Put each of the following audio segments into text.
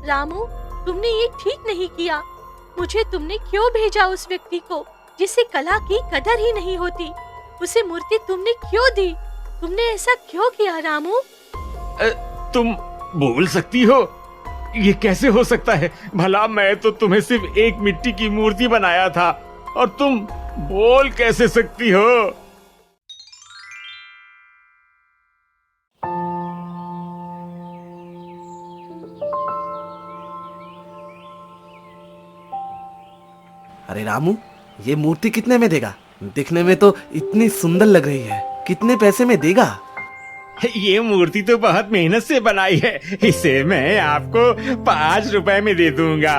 रामू, तुमने ये ठीक नहीं किया। मुझे तुमने क्यों भेजा उस व्यक्ति को जिसे कला की कदर ही नहीं होती? उसे मूर्ति तुमने क्यों दी? तुमने ऐसा क्यों किया रामू? तुम बोल सकती हो? ये कैसे हो सकता है? भला मैं तो तुम्हें सिर्फ एक मिट्टी की मूर्ति बनाया था और तुम बोल कैसे सकती हो? अरे रामू, ये मूर्ति कितने में देगा? दिखने में तो इतनी सुंदर लग रही है। कितने पैसे में देगा? ये मूर्ति तो बहुत मेहनत से बनाई है। इसे मैं आपको 5 रुपए में दे दूंगा।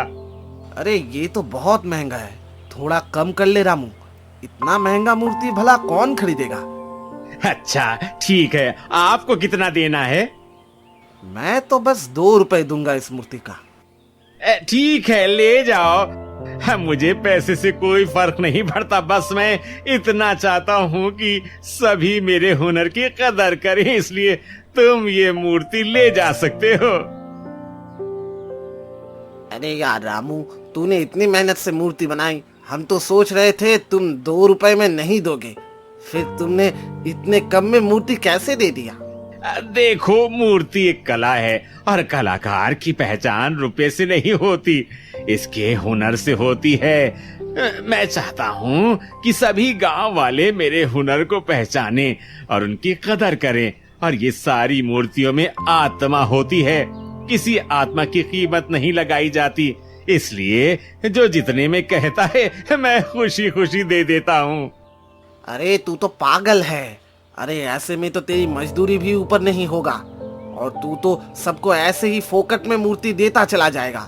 अरे ये तो बहुत महंगा है, थोड़ा कम कर ले रामू। इतना महंगा मूर्ति भला कौन खरीदेगा? अच्छा ठीक है, आपको कितना देना है? मैं तो बस 2 रुपए दूंगा इस मूर्ति का। ठीक है, ले जाओ। मुझे पैसे से कोई फर्क नहीं पड़ता, बस मैं इतना चाहता हूँ कि सभी मेरे हुनर की कदर करें, इसलिए तुम ये मूर्ति ले जा सकते हो। अरे यार रामू, तूने इतनी मेहनत से मूर्ति बनाई, हम तो सोच रहे थे तुम 2 रुपए में नहीं दोगे, फिर तुमने इतने कम में मूर्ति कैसे दे दिया? देखो, मूर्ति एक कला है और कलाकार की पहचान रुपए से नहीं होती, इसके हुनर से होती है। मैं चाहता हूँ कि सभी गांव वाले मेरे हुनर को पहचानें और उनकी कदर करें। और ये सारी मूर्तियों में आत्मा होती है, किसी आत्मा की कीमत नहीं लगाई जाती, इसलिए जो जितने में कहता है मैं खुशी खुशी दे देता हूँ। अरे तू तो पागल है। अरे ऐसे में तो तेरी मजदूरी भी ऊपर नहीं होगा और तू तो सबको ऐसे ही फोकट में मूर्ति देता चला जाएगा।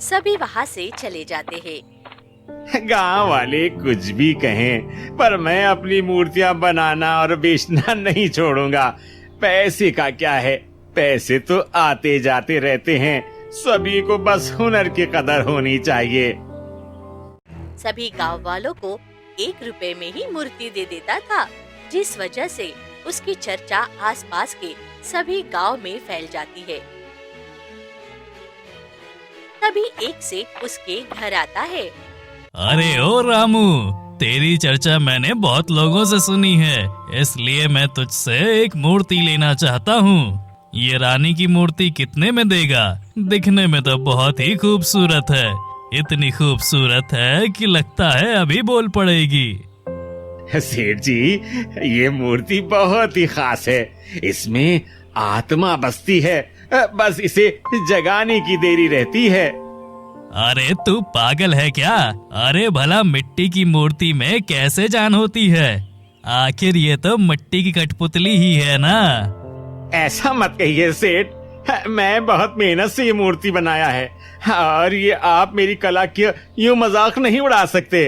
सभी वहाँ से चले जाते हैं। गांव वाले कुछ भी कहें, पर मैं अपनी मूर्तियां बनाना और बेचना नहीं छोड़ूंगा। पैसे का क्या है, पैसे तो आते जाते रहते हैं, सभी को बस हुनर की कदर होनी चाहिए। सभी गांव वालों को 1 रुपए में ही मूर्ति दे देता था, जिस वजह से उसकी चर्चा आसपास के सभी गांव में फैल जाती है। तभी एक सेठ उसके घर आता है। अरे ओ रामू, तेरी चर्चा मैंने बहुत लोगों से सुनी है, इसलिए मैं तुझसे एक मूर्ति लेना चाहता हूँ। ये रानी की मूर्ति कितने में देगा? दिखने में तो बहुत ही खूबसूरत है, इतनी खूबसूरत है कि लगता है अभी बोल पड़ेगी। सेठ जी, ये मूर्ति बहुत ही खास है, इसमें आत्मा बसती है, बस इसे जगाने की देरी रहती है। अरे तू पागल है क्या? अरे भला मिट्टी की मूर्ति में कैसे जान होती है? आखिर ये तो मिट्टी की कठपुतली ही है ना। ऐसा मत कहिए सेठ, मैं बहुत मेहनत से ये मूर्ति बनाया है और ये आप मेरी कला की यूं मजाक नहीं उड़ा सकते।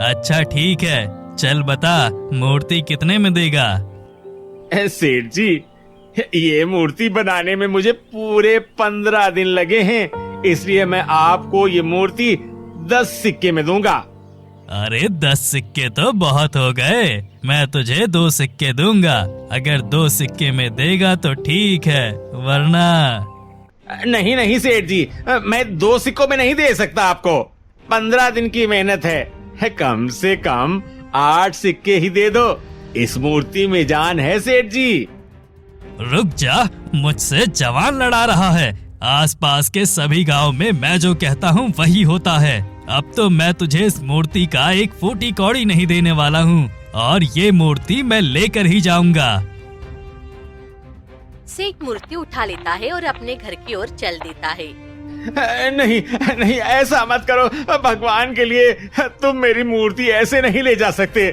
अच्छा ठीक है, चल बता मूर्ति कितने में देगा? सेठ जी, ये मूर्ति बनाने में मुझे पूरे 15 दिन लगे हैं, इसलिए मैं आपको ये मूर्ति 10 सिक्के में दूंगा। अरे 10 सिक्के तो बहुत हो गए, मैं तुझे 2 सिक्के दूंगा। अगर 2 सिक्के में देगा तो ठीक है, वरना नहीं नहीं सेठ जी, मैं 2 सिक्कों में नहीं दे सकता आपको। 15 दिन की मेहनत है, कम से कम 8 सिक्के ही दे दो। इस मूर्ति में जान है सेठ जी। रुक जा, मुझसे जवान लड़ा रहा है। आसपास के सभी गांव में मैं जो कहता हूँ वही होता है। अब तो मैं तुझे इस मूर्ति का 1 फूटी कौड़ी नहीं देने वाला हूँ और ये मूर्ति मैं लेकर ही जाऊंगा। सेठ मूर्ति उठा लेता है और अपने घर की ओर चल देता है। नहीं नहीं, ऐसा मत करो, भगवान के लिए तुम मेरी मूर्ति ऐसे नहीं ले जा सकते।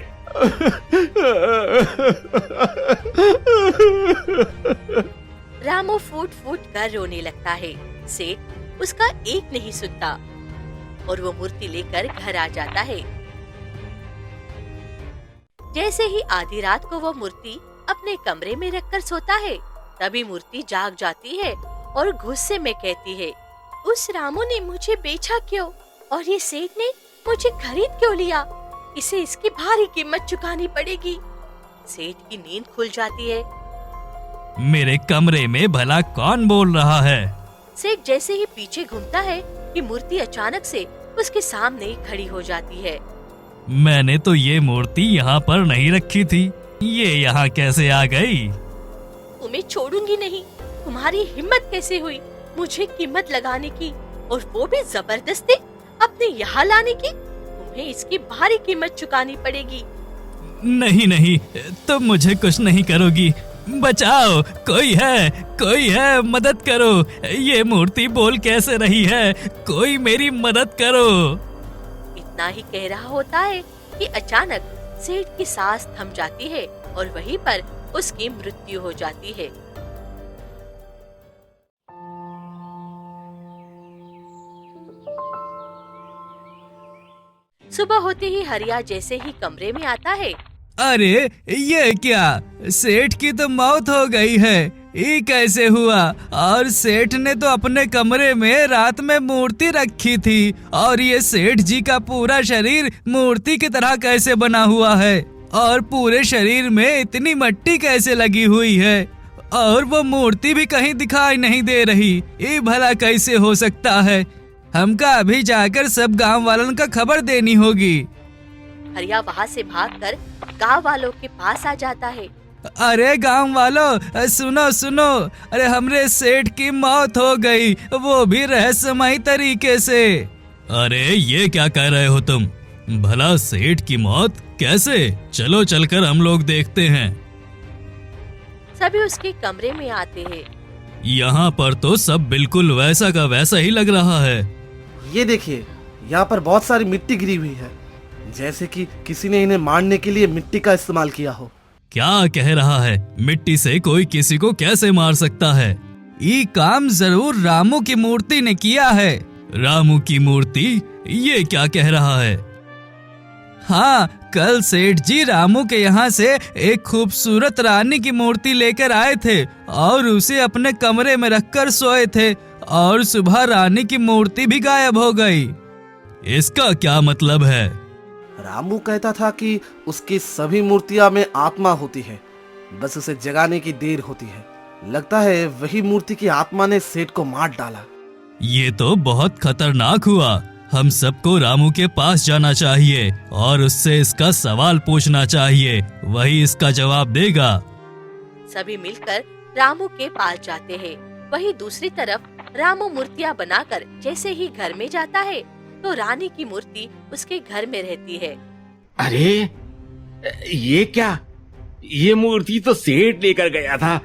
रामू फूट फूट कर रोने लगता है। सेठ उसका एक नहीं सुनता और वो मूर्ति लेकर घर आ जाता है। जैसे ही आधी रात को वो मूर्ति अपने कमरे में रखकर सोता है, तभी मूर्ति जाग जाती है और गुस्से में कहती है, उस रामू ने मुझे बेचा क्यों और ये सेठ ने मुझे खरीद क्यों लिया? इसे इसकी भारी कीमत चुकानी पड़ेगी। सेठ की नींद खुल जाती है। मेरे कमरे में भला कौन बोल रहा है? सेठ जैसे ही पीछे घूमता है कि मूर्ति अचानक से उसके सामने ही खड़ी हो जाती है। मैंने तो ये मूर्ति यहाँ पर नहीं रखी थी, ये यहाँ कैसे आ गई? तुम्हें छोड़ूंगी नहीं। तुम्हारी हिम्मत कैसे हुई मुझे कीमत लगाने की, और वो भी जबरदस्ती अपने यहाँ लाने की? तुम्हें इसकी भारी कीमत चुकानी पड़ेगी। नहीं नहीं, तुम मुझे कुछ नहीं करोगी। बचाओ, कोई है, मदद करो। ये मूर्ति बोल कैसे रही है? कोई मेरी मदद करो। इतना ही कह रहा होता है कि अचानक सेठ की सांस थम जाती है और वहीं पर उसकी मृत्यु हो जाती है। सुबह होते ही हरिया जैसे ही कमरे में आता है। अरे ये क्या, सेठ की तो मौत हो गई है, ये कैसे हुआ? और सेठ ने तो अपने कमरे में रात में मूर्ति रखी थी, और ये सेठ जी का पूरा शरीर मूर्ति की तरह कैसे बना हुआ है? और पूरे शरीर में इतनी मट्टी कैसे लगी हुई है? और वो मूर्ति भी कहीं दिखाई नहीं दे रही, ये भला कैसे हो सकता है? हमका अभी जाकर सब गांव वालों का खबर देनी होगी। हरिया वहाँ से भागकर गांव वालों के पास आ जाता है। अरे गांव वालों, सुनो सुनो, अरे हमरे सेठ की मौत हो गई, वो भी रहस्यमयी तरीके से। अरे ये क्या कह रहे हो तुम? भला सेठ की मौत कैसे? चलो चलकर हम लोग देखते हैं। सभी उसके कमरे में आते हैं। यहाँ पर तो सब बिल्कुल वैसा का वैसा ही लग रहा है। ये देखिए, यहाँ पर बहुत सारी मिट्टी गिरी हुई है, जैसे कि किसी ने इन्हें मारने के लिए मिट्टी का इस्तेमाल किया हो। क्या कह रहा है? मिट्टी से कोई किसी को कैसे मार सकता है? ये काम जरूर रामू की मूर्ति ने किया है। रामू की मूर्ति? ये क्या कह रहा है? हाँ, कल सेठ जी रामू के यहाँ से एक खूबसूरत रानी की मूर्ति लेकर आए थे और उसे अपने कमरे में रखकर सोए थे, और सुबह रानी की मूर्ति भी गायब हो गई। इसका क्या मतलब है? रामू कहता था कि उसकी सभी मूर्तियां में आत्मा होती है, बस उसे जगाने की देर होती है। लगता है वही मूर्ति की आत्मा ने सेठ को मार डाला। ये तो बहुत खतरनाक हुआ। हम सबको रामू के पास जाना चाहिए और उससे इसका सवाल पूछना चाहिए, वही इसका जवाब देगा। सभी मिलकर रामू के पास जाते हैं। वहीं दूसरी तरफ रामू मूर्तियां बनाकर जैसे ही घर में जाता है तो रानी की मूर्ति उसके घर में रहती है। अरे ये क्या? ये मूर्ति तो सेठ लेकर गया था,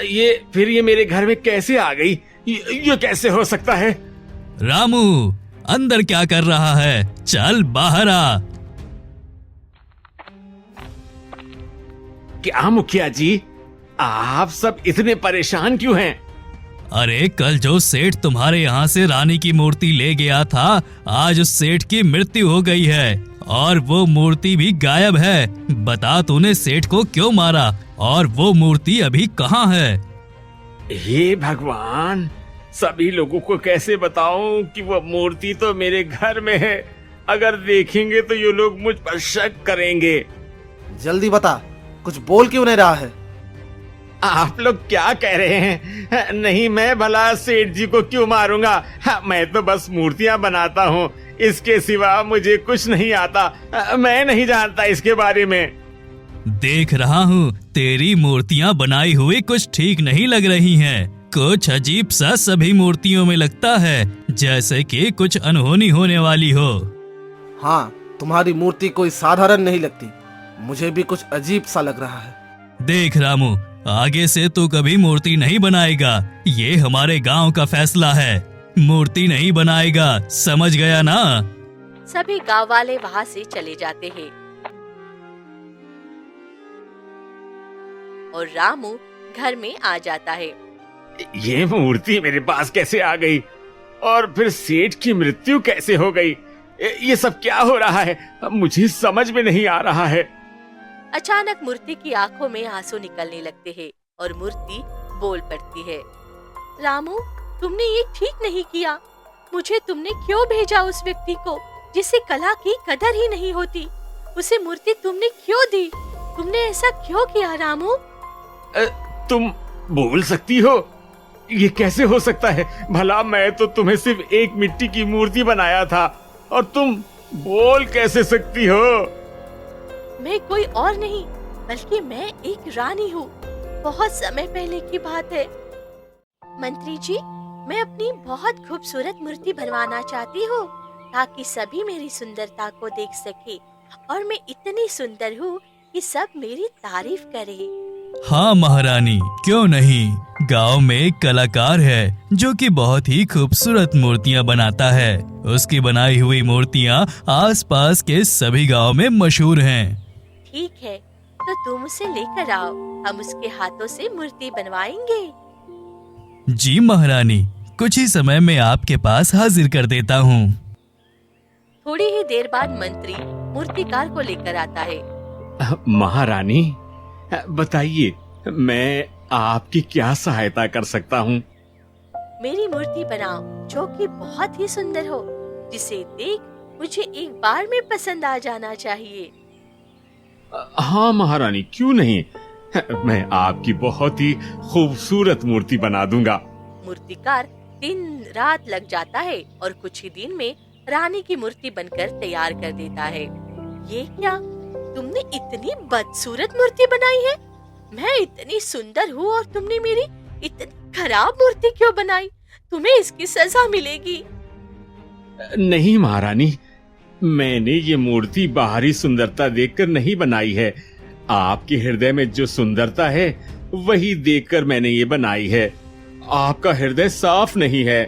ये मेरे घर में कैसे आ गई? ये कैसे हो सकता है? रामू अंदर क्या कर रहा है? चल बाहर आ। क्या मुखिया जी, आप सब इतने परेशान क्यों हैं? अरे कल जो सेठ तुम्हारे यहाँ से रानी की मूर्ति ले गया था, आज उस सेठ की मृत्यु हो गई है और वो मूर्ति भी गायब है। बता तूने सेठ को क्यों मारा और वो मूर्ति अभी कहाँ है? हे भगवान, सभी लोगों को कैसे बताऊं कि वो मूर्ति तो मेरे घर में है। अगर देखेंगे तो ये लोग मुझ पर शक करेंगे। जल्दी बता, कुछ बोल क्यों नहीं रहा है? आप लोग क्या कह रहे हैं? नहीं, मैं भला सेठ जी को क्यों मारूंगा? मैं तो बस मूर्तियां बनाता हूँ, इसके सिवा मुझे कुछ नहीं आता। मैं नहीं जानता इसके बारे में। देख रहा हूँ तेरी मूर्तियाँ बनाई हुई कुछ ठीक नहीं लग रही हैं। कुछ अजीब सा सभी मूर्तियों में लगता है, जैसे कि कुछ अनहोनी होने वाली हो। हाँ, तुम्हारी मूर्ति कोई साधारण नहीं लगती, मुझे भी कुछ अजीब सा लग रहा है। देख रामू, आगे से तू कभी मूर्ति नहीं बनाएगा, ये हमारे गांव का फैसला है। मूर्ति नहीं बनाएगा, समझ गया ना? सभी गांव वाले वहाँ से चले जाते हैं और रामू घर में आ जाता है। ये मूर्ति मेरे पास कैसे आ गई और फिर सेठ की मृत्यु कैसे हो गई? ये सब क्या हो रहा है? मुझे समझ में नहीं आ रहा है। अचानक मूर्ति की आंखों में आंसू निकलने लगते हैं और मूर्ति बोल पड़ती है। रामू, तुमने ये ठीक नहीं किया। मुझे तुमने क्यों भेजा उस व्यक्ति को जिसे कला की कदर ही नहीं होती? उसे मूर्ति तुमने क्यों दी? तुमने ऐसा क्यों किया रामू? तुम बोल सकती हो? ये कैसे हो सकता है? भला मैं तो तुम्हें सिर्फ एक मिट्टी की मूर्ति बनाया था और तुम बोल कैसे सकती हो? मैं कोई और नहीं बल्कि मैं एक रानी हूँ। बहुत समय पहले की बात है। मंत्री जी, मैं अपनी बहुत खूबसूरत मूर्ति बनवाना चाहती हूँ ताकि सभी मेरी सुंदरता को देख सके और मैं इतनी सुंदर हूँ कि सब मेरी तारीफ करे। हाँ महारानी, क्यों नहीं। गांव में एक कलाकार है जो कि बहुत ही खूबसूरत मूर्तियां बनाता है। उसकी बनाई हुई मूर्तियां आसपास के सभी गांव में मशहूर हैं। ठीक है, तो तुम उसे लेकर आओ, हम उसके हाथों से मूर्ति बनवाएंगे। जी महारानी, कुछ ही समय में आपके पास हाजिर कर देता हूँ। थोड़ी ही देर बाद मंत्री मूर्तिकार को लेकर आता है। महारानी, बताइए मैं आपकी क्या सहायता कर सकता हूँ? मेरी मूर्ति बनाओ जो कि बहुत ही सुंदर हो, जिसे देख मुझे एक बार में पसंद आ जाना चाहिए। हाँ महारानी, क्यों नहीं। मैं आपकी बहुत ही खूबसूरत मूर्ति बना दूंगा। मूर्तिकार दिन रात लग जाता है और कुछ ही दिन में रानी की मूर्ति बनकर तैयार कर देता है। ये क्या, तुमने इतनी बदसूरत मूर्ति बनाई है? मैं इतनी सुंदर हूँ और तुमने मेरी इतनी खराब मूर्ति क्यों बनाई? तुम्हें इसकी सजा मिलेगी। नहीं महारानी, मैंने ये मूर्ति बाहरी सुंदरता देखकर नहीं बनाई है। आपके हृदय में जो सुंदरता है वही देखकर मैंने ये बनाई है। आपका हृदय साफ नहीं है।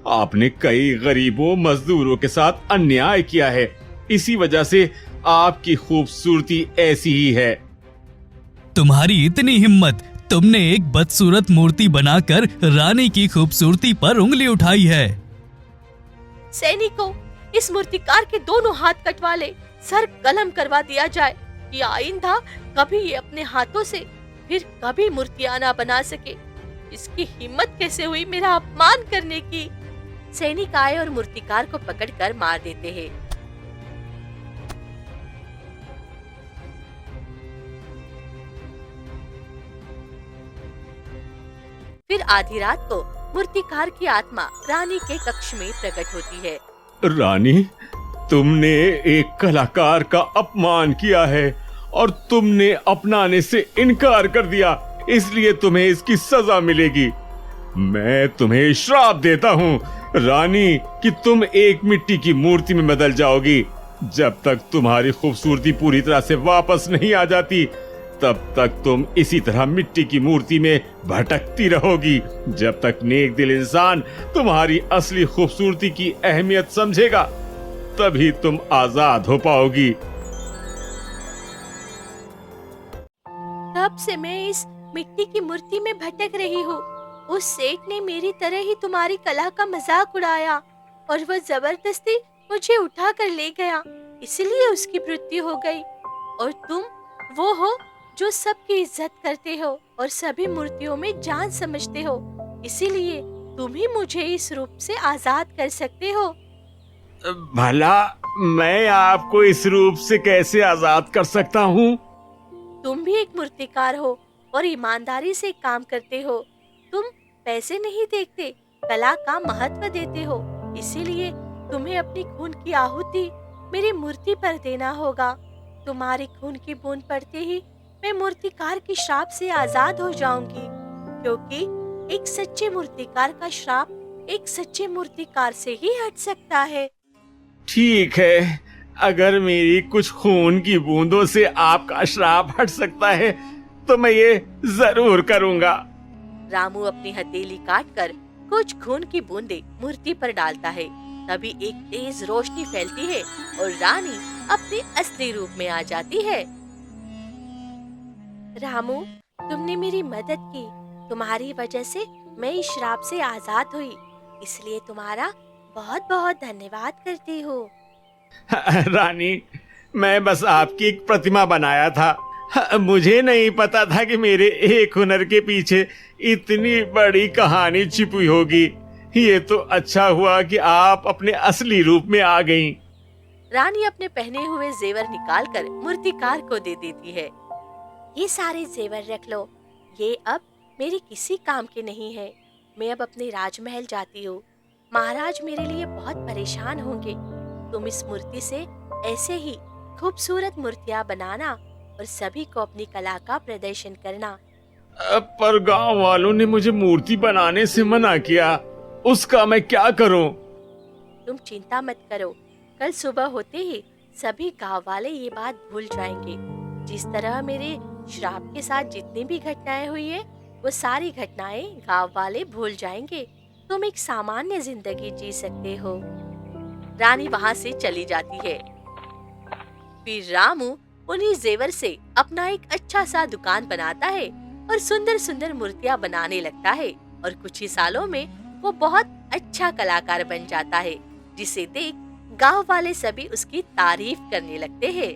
आपने कई गरीबों मजदूरों के साथ अन्याय किया है। इसी वजह से आपकी खूबसूरती ऐसी ही है। तुम्हारी इतनी हिम्मत, तुमने एक बदसूरत मूर्ति बनाकर रानी की खूबसूरती पर उंगली उठाई है। सैनिकों, इस मूर्तिकार के दोनों हाथ कटवा ले, सर कलम करवा दिया जाए कि आइंदा कभी ये अपने हाथों से फिर कभी मूर्तियां ना बना सके। इसकी हिम्मत कैसे हुई मेरा अपमान करने की? सैनिक आए और मूर्तिकार को पकड़कर मार देते हैं। फिर आधी रात को मूर्तिकार की आत्मा रानी के कक्ष में प्रकट होती है। रानी, तुमने एक कलाकार का अपमान किया है और तुमने अपनाने से इनकार कर दिया, इसलिए तुम्हें इसकी सजा मिलेगी। मैं तुम्हें श्राप देता हूँ रानी कि तुम एक मिट्टी की मूर्ति में बदल जाओगी। जब तक तुम्हारी खूबसूरती पूरी तरह से वापस नहीं आ जाती, तब तक तुम इसी तरह मिट्टी की मूर्ति में भटकती रहोगी। जब तक नेक दिल इंसान तुम्हारी असली खूबसूरती की अहमियत समझेगा, तभी तुम आजाद हो पाओगी। तब से मैं इस मिट्टी की मूर्ति में भटक रही हूँ। उस सेठ ने मेरी तरह ही तुम्हारी कला का मजाक उड़ाया और वह जबरदस्ती मुझे उठा कर ले गया, इसलिए उसकी मृत्यु हो गई। और तुम वो हो जो सबकी इज्जत करते हो और सभी मूर्तियों में जान समझते हो, इसीलिए तुम ही मुझे इस रूप से आजाद कर सकते हो। भला मैं आपको इस रूप से कैसे आजाद कर सकता हूँ? तुम भी एक मूर्तिकार हो और ईमानदारी से काम करते हो। तुम पैसे नहीं देखते, कला का महत्व देते हो, इसीलिए तुम्हें अपनी खून की आहुति मेरी मूर्ति पर देना होगा। तुम्हारे खून की बूंद पड़ते ही मैं मूर्तिकार के श्राप से आजाद हो जाऊंगी, क्योंकि एक सच्चे मूर्तिकार का श्राप एक सच्चे मूर्तिकार से ही हट सकता है। ठीक है, अगर मेरी कुछ खून की बूंदों से आपका श्राप हट सकता है तो मैं ये जरूर करूंगा। रामू अपनी हथेली काटकर कुछ खून की बूंदें मूर्ति पर डालता है। तभी एक तेज रोशनी फैलती है और रानी अपने असली रूप में आ जाती है। रामू, तुमने मेरी मदद की। तुम्हारी वजह से मैं इस श्राप से आजाद हुई, इसलिए तुम्हारा बहुत बहुत धन्यवाद करती हूँ। रानी, मैं बस आपकी एक प्रतिमा बनाया था। मुझे नहीं पता था कि मेरे एक हुनर के पीछे इतनी बड़ी कहानी छिपी होगी। ये तो अच्छा हुआ कि आप अपने असली रूप में आ गईं। रानी अपने पहने हुए जेवर निकालकर मूर्तिकार को दे देती है। ये सारे जेवर रख लो, ये अब मेरे किसी काम के नहीं है। मैं अब अपने राजमहल जाती हूँ। महाराज मेरे लिए बहुत परेशान होंगे। तुम इस मूर्ति से ऐसे ही खूबसूरत मूर्तियाँ बनाना और सभी को अपनी कला का प्रदर्शन करना। पर गांव वालों ने मुझे मूर्ति बनाने से मना किया, उसका मैं क्या करूं? तुम चिंता मत करो, कल सुबह होते ही सभी गांव वाले ये बात भूल जाएंगे। जिस तरह मेरे श्राप के साथ जितनी भी घटनाएं हुई है, वो सारी घटनाएं गांव वाले भूल जाएंगे। तुम एक सामान्य जिंदगी जी सकते हो। रानी वहां से चली जाती है। फिर रामू उन्हीं जेवर से अपना एक अच्छा सा दुकान बनाता है और सुंदर सुंदर मूर्तियां बनाने लगता है और कुछ ही सालों में वो बहुत अच्छा कलाकार बन जाता है, जिसे देख गांव वाले सभी उसकी तारीफ करने लगते हैं।